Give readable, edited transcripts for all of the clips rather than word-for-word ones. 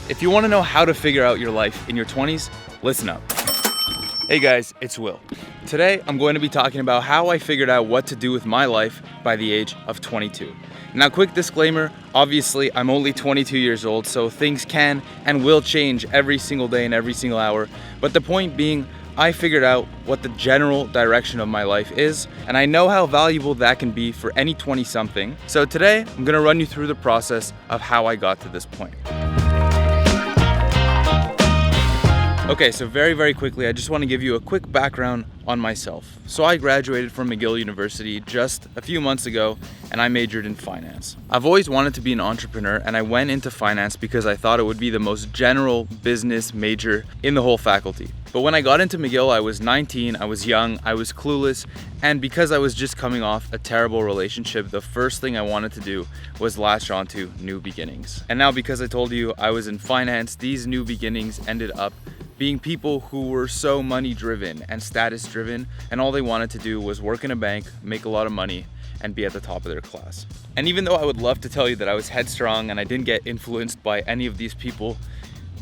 If you want to know how to figure out your life in your 20s, listen up. Hey guys, it's Will. Today I'm going to be talking about how I figured out what to do with my life by the age of 22. Now, quick disclaimer, obviously I'm only 22 years old, so things can and will change every single day and every single hour. But the point being, I figured out what the general direction of my life is, and I know how valuable that can be for any 20-something. So today I'm gonna run you through the process of how I got to this point. Okay, so very quickly, I just want to give you a quick background on myself. So I graduated from McGill University just a few months ago, and I majored in finance. I've always wanted to be an entrepreneur, and I went into finance because I thought it would be the most general business major in the whole faculty. But when I got into McGill, I was 19, I was young, I was clueless, and because I was just coming off a terrible relationship, the first thing I wanted to do was latch onto new beginnings. And now, because I told you I was in finance, these new beginnings ended up being people who were so money driven and status driven, and all they wanted to do was work in a bank, make a lot of money, and be at the top of their class. And even though I would love to tell you that I was headstrong and I didn't get influenced by any of these people,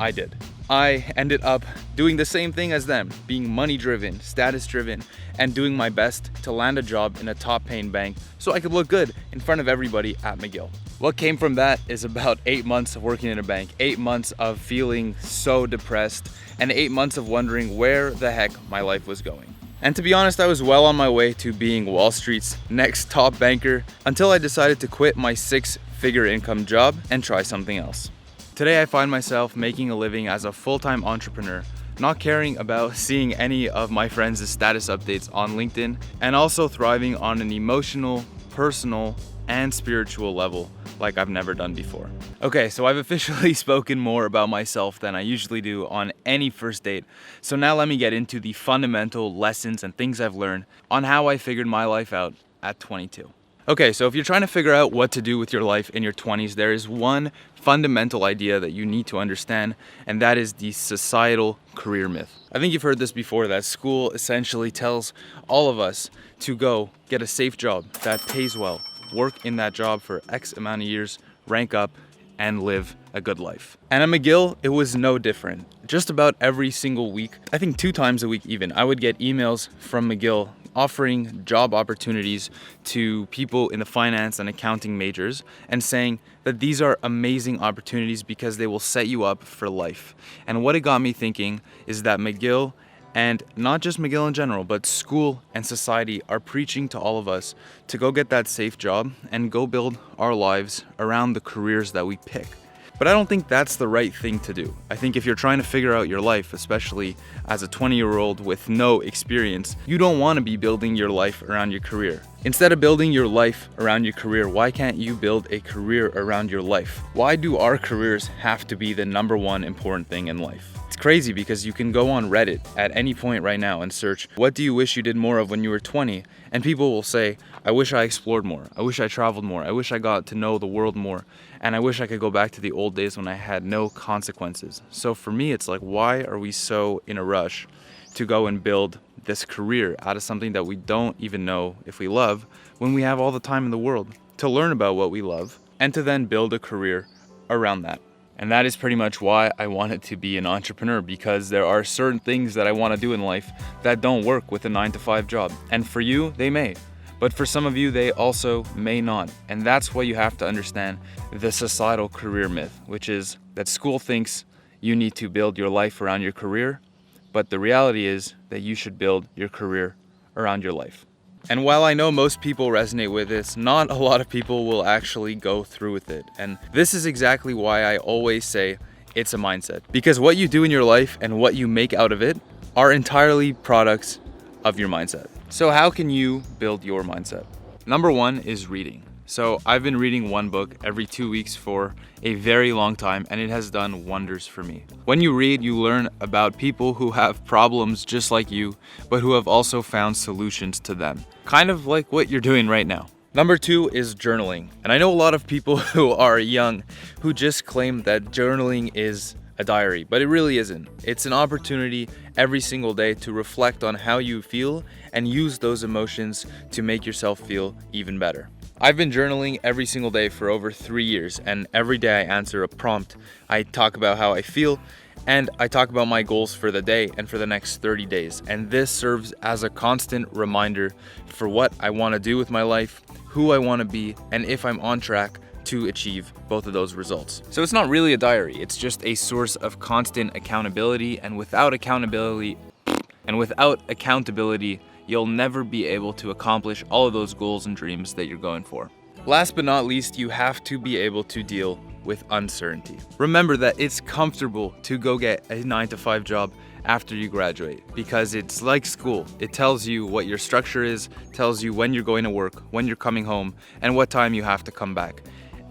I did. I ended up doing the same thing as them, being money driven, status driven, and doing my best to land a job in a top paying bank so I could look good in front of everybody at McGill. What came from that is about 8 months of working in a bank, 8 months of feeling so depressed, and 8 months of wondering where the heck my life was going. And to be honest, I was well on my way to being Wall Street's next top banker until I decided to quit my 6-figure income job and try something else. Today I find myself making a living as a full-time entrepreneur, not caring about seeing any of my friends' status updates on LinkedIn, and also thriving on an emotional, personal, and spiritual level like I've never done before. Okay, so I've officially spoken more about myself than I usually do on any first date. So now let me get into the fundamental lessons and things I've learned on how I figured my life out at 22. Okay, so if you're trying to figure out what to do with your life in your 20s, there is one fundamental idea that you need to understand, and that is the societal career myth. I think you've heard this before, that school essentially tells all of us to go get a safe job that pays well, work in that job for X amount of years, rank up, and live a good life. And at McGill, it was no different. Just about every single week, I think 2 times a week even, I would get emails from McGill offering job opportunities to people in the finance and accounting majors and saying that these are amazing opportunities because they will set you up for life. And what it got me thinking is that McGill, and not just McGill in general, but school and society are preaching to all of us to go get that safe job and go build our lives around the careers that we pick. But I don't think that's the right thing to do. I think if you're trying to figure out your life, especially as a 20-year-old with no experience, you don't want to be building your life around your career. Instead of building your life around your career, why can't you build a career around your life? Why do our careers have to be the #1 important thing in life? It's crazy because you can go on Reddit at any point right now and search, what do you wish you did more of when you were 20? And people will say, I wish I explored more. I wish I traveled more. I wish I got to know the world more. And I wish I could go back to the old days when I had no consequences. So for me, it's like, why are we so in a rush to go and build this career out of something that we don't even know if we love, when we have all the time in the world to learn about what we love and to then build a career around that? And that is pretty much why I wanted to be an entrepreneur, because there are certain things that I want to do in life that don't work with a 9-to-5 job. And for you, they may. But for some of you, they also may not. And that's why you have to understand the societal career myth, which is that school thinks you need to build your life around your career, but the reality is that you should build your career around your life. And while I know most people resonate with this, not a lot of people will actually go through with it. And this is exactly why I always say it's a mindset. Because what you do in your life and what you make out of it are entirely products of your mindset. So how can you build your mindset? #1 is reading. So I've been reading one book every 2 weeks for a very long time, and it has done wonders for me. When you read, you learn about people who have problems just like you, but who have also found solutions to them. Kind of like what you're doing right now. #2 is journaling. And I know a lot of people who are young who just claim that journaling is a diary, but it really isn't. It's an opportunity every single day to reflect on how you feel and use those emotions to make yourself feel even better. I've been journaling every single day for over 3 years, and every day I answer a prompt. I talk about how I feel, and I talk about my goals for the day and for the next 30 days. And this serves as a constant reminder for what I want to do with my life, who I want to be, and if I'm on track to achieve both of those results. So it's not really a diary, it's just a source of constant accountability, and without accountability, you'll never be able to accomplish all of those goals and dreams that you're going for. Last but not least, you have to be able to deal with uncertainty. Remember that it's comfortable to go get a 9-to-5 job after you graduate, because it's like school. It tells you what your structure is, tells you when you're going to work, when you're coming home, and what time you have to come back.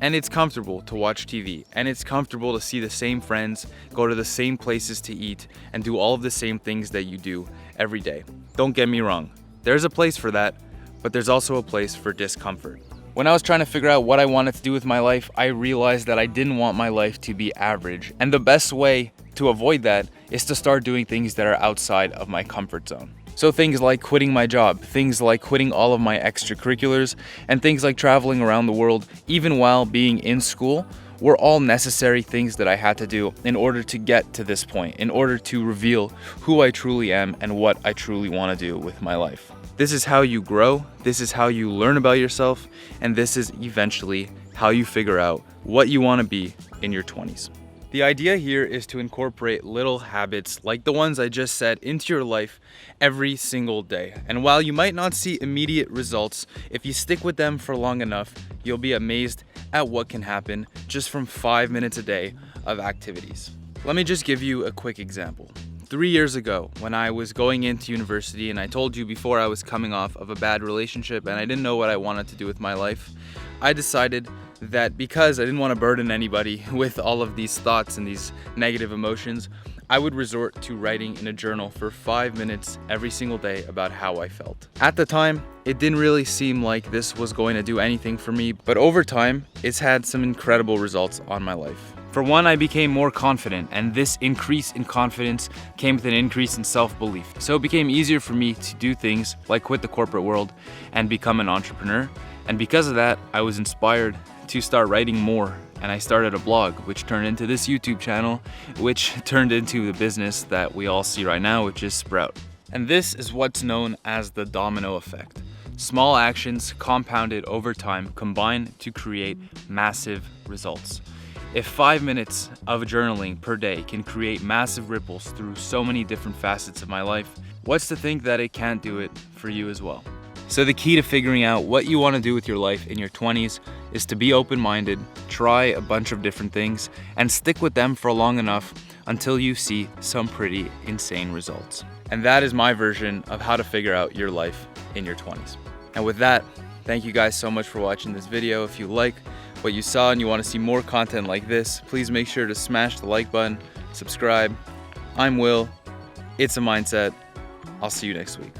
And it's comfortable to watch TV, and it's comfortable to see the same friends, go to the same places to eat, and do all of the same things that you do every day. Don't get me wrong, there's a place for that, but there's also a place for discomfort. When I was trying to figure out what I wanted to do with my life, I realized that I didn't want my life to be average. And the best way to avoid that is to start doing things that are outside of my comfort zone. So things like quitting my job, things like quitting all of my extracurriculars, and things like traveling around the world, even while being in school, were all necessary things that I had to do in order to get to this point, in order to reveal who I truly am and what I truly want to do with my life. This is how you grow, this is how you learn about yourself, and this is eventually how you figure out what you want to be in your 20s. The idea here is to incorporate little habits like the ones I just said into your life every single day. And while you might not see immediate results, if you stick with them for long enough, you'll be amazed at what can happen just from 5 minutes a day of activities. Let me just give you a quick example. 3 years ago, when I was going into university, and I told you before I was coming off of a bad relationship and I didn't know what I wanted to do with my life, I decided that because I didn't want to burden anybody with all of these thoughts and these negative emotions, I would resort to writing in a journal for 5 minutes every single day about how I felt. At the time, it didn't really seem like this was going to do anything for me, but over time, it's had some incredible results on my life. For one, I became more confident, and this increase in confidence came with an increase in self-belief. So it became easier for me to do things like quit the corporate world and become an entrepreneur. And because of that, I was inspired to start writing more, and I started a blog, which turned into this YouTube channel, which turned into the business that we all see right now, which is Sprouht. And this is what's known as the domino effect. Small actions compounded over time combine to create massive results. If 5 minutes of journaling per day can create massive ripples through so many different facets of my life, what's to think that it can't do it for you as well? So the key to figuring out what you want to do with your life in your 20s is to be open-minded, try a bunch of different things, and stick with them for long enough until you see some pretty insane results. And that is my version of how to figure out your life in your 20s. And with that, thank you guys so much for watching this video. If you like what you saw and you want to see more content like this, please make sure to smash the like button, subscribe. I'm Will. It's a Mindset. I'll see you next week.